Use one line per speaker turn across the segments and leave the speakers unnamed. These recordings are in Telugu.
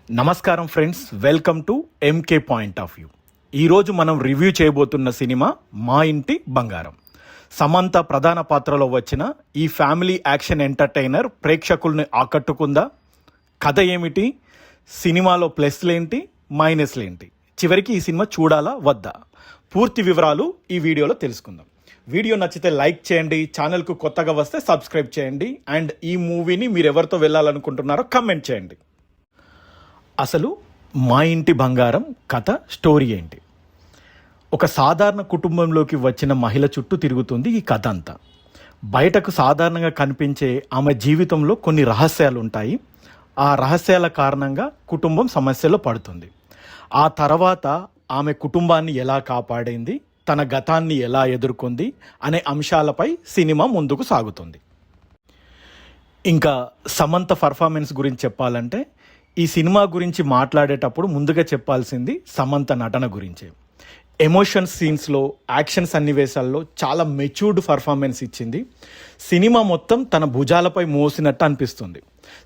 నమస్కారం friends, welcome to MK point of view. ఈరోజు మనం రివ్యూ చేయబోతున్న సినిమా మా ఇంటి బంగారం. సమంత ప్రధాన పాత్రలో వచ్చిన ఈ ఫ్యామిలీ యాక్షన్ ఎంటర్టైనర్ ప్రేక్షకుల్ని ఆకట్టుకుందా? కథ ఏమిటి? సినిమాలో ప్లస్లేంటి, మైనస్లేంటి? చివరికి ఈ సినిమా చూడాలా వద్దా? పూర్తి వివరాలు ఈ వీడియోలో తెలుసుకుందాం. వీడియో నచ్చితే లైక్ చేయండి, ఛానల్కు కొత్తగా వస్తే సబ్స్క్రైబ్ చేయండి, అండ్ ఈ మూవీని మీరు ఎవరితో వెళ్ళాలనుకుంటున్నారో కమెంట్ చేయండి. అసలు మా ఇంటి బంగారం కథ, స్టోరీ ఏంటి? ఒక సాధారణ కుటుంబంలోకి వచ్చిన మహిళ చుట్టూ తిరుగుతుంది ఈ కథ అంతా. బయటకు సాధారణంగా కనిపించే ఆమె జీవితంలో కొన్ని రహస్యాలు ఉంటాయి. ఆ రహస్యాల కారణంగా కుటుంబం సమస్యలో పడుతుంది. ఆ తర్వాత ఆమె కుటుంబాన్ని ఎలా కాపాడింది, తన గతాన్ని ఎలా ఎదుర్కొంది అనే అంశాలపై సినిమా ముందుకు సాగుతుంది. ఇంకా సమంత పర్ఫార్మెన్స్ గురించి చెప్పాలంటే, ఈ సినిమా గురించి మాట్లాడేటప్పుడు ముందుగా చెప్పాల్సింది సమంత నటన గురించే. ఎమోషన్ సీన్స్లో, యాక్షన్ సన్నివేశాల్లో చాలా మెచ్యూర్డ్ పర్ఫార్మెన్స్ ఇచ్చింది. సినిమా మొత్తం తన భుజాలపై మోసినట్టు అనిపిస్తుంది.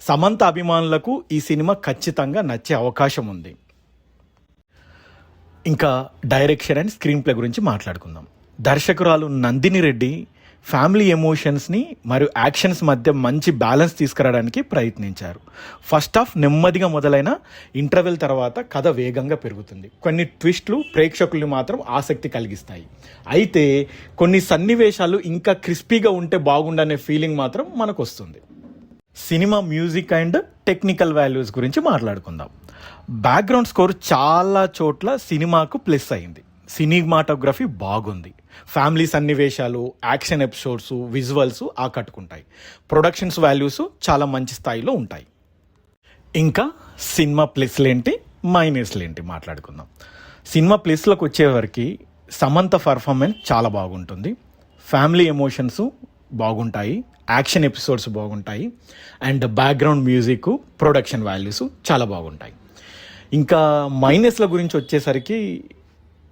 సమంత అభిమానులకు ఈ సినిమా ఖచ్చితంగా నచ్చే అవకాశం ఉంది. ఇంకా డైరెక్షన్ అండ్ స్క్రీన్ ప్లే గురించి మాట్లాడుకుందాం. దర్శకురాలు నందిని రెడ్డి ఫ్యామిలీ ఎమోషన్స్ని మరియు యాక్షన్స్ మధ్య మంచి బ్యాలెన్స్ తీసుకురావడానికి ప్రయత్నించారు. ఫస్ట్ హాఫ్ నెమ్మదిగా మొదలైన ఇంటర్వెల్ తర్వాత కథ వేగంగా పెరుగుతుంది. కొన్ని ట్విస్ట్లు ప్రేక్షకుల్ని మాత్రం ఆసక్తి కలిగిస్తాయి. అయితే కొన్ని సన్నివేశాలు ఇంకా క్రిస్పీగా ఉంటే బాగుండనే ఫీలింగ్ మాత్రం మనకు వస్తుంది. Cinema music and technical values గురించి మాట్లాడుకుందాం. బ్యాక్గ్రౌండ్ స్కోర్ చాలా చోట్ల సినిమాకు ప్లస్ అయింది. సినిమాటోగ్రఫీ బాగుంది. ఫ్యామిలీ సన్నివేశాలు, యాక్షన్ ఎపిసోడ్స్, విజువల్స్ ఆకట్టుకుంటాయి. ప్రొడక్షన్స్ వాల్యూస్ చాలా మంచి స్థాయిలో ఉంటాయి. ఇంకా సినిమా ప్లస్లేంటి, మైనస్లేంటి మాట్లాడుకుందాం. సినిమా ప్లస్లోకి వచ్చేవరకు సమంత పర్ఫార్మెన్స్ చాలా బాగుంటుంది. ఫ్యామిలీ ఎమోషన్స్ బాగుంటాయి, యాక్షన్ ఎపిసోడ్స్ బాగుంటాయి, and background music, production values చాలా బాగుంటాయి. ఇంకా మైనస్ల గురించి వచ్చేసరికి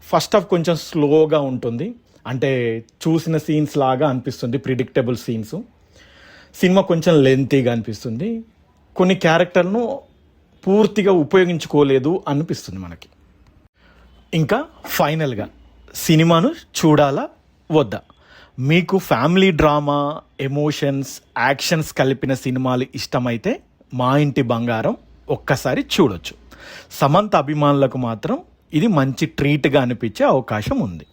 ఫస్ట్ హాఫ్ కొంచెం స్లోగా ఉంటుంది. అంటే చూసిన సీన్స్ లాగా అనిపిస్తుంది, ప్రిడిక్టబుల్ సీన్స్. సినిమా కొంచెం లెంతీగా అనిపిస్తుంది. కొన్ని క్యారెక్టర్ను పూర్తిగా ఉపయోగించుకోలేదు అనిపిస్తుంది మనకి. ఇంకా ఫైనల్గా సినిమాను చూడాలా వద్దా? మీకు ఫ్యామిలీ డ్రామా, ఎమోషన్స్, యాక్షన్స్ కలిపిన సినిమాలు ఇష్టమైతే మా ఇంటి బంగారం ఒక్కసారి చూడొచ్చు. సమంత అభిమానులకు మాత్రం ఇది మంచి ట్రీట్గా అనిపించే అవకాశం ఉంది.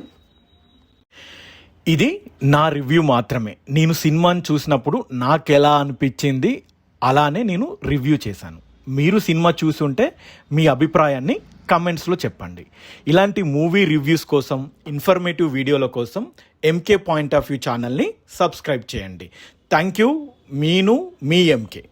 ఇది నా రివ్యూ మాత్రమే. నేను సినిమాని చూసినప్పుడు నాకు ఎలా అనిపించింది అలానే నేను రివ్యూ చేశాను. మీరు సినిమా చూసుంటే మీ అభిప్రాయాన్ని కమెంట్స్లో చెప్పండి. ఇలాంటి మూవీ రివ్యూస్ కోసం, ఇన్ఫర్మేటివ్ వీడియోల కోసం ఎంకే పాయింట్ ఆఫ్ వ్యూ ఛానల్ని సబ్స్క్రైబ్ చేయండి. Thank you. మీ ఎంకే.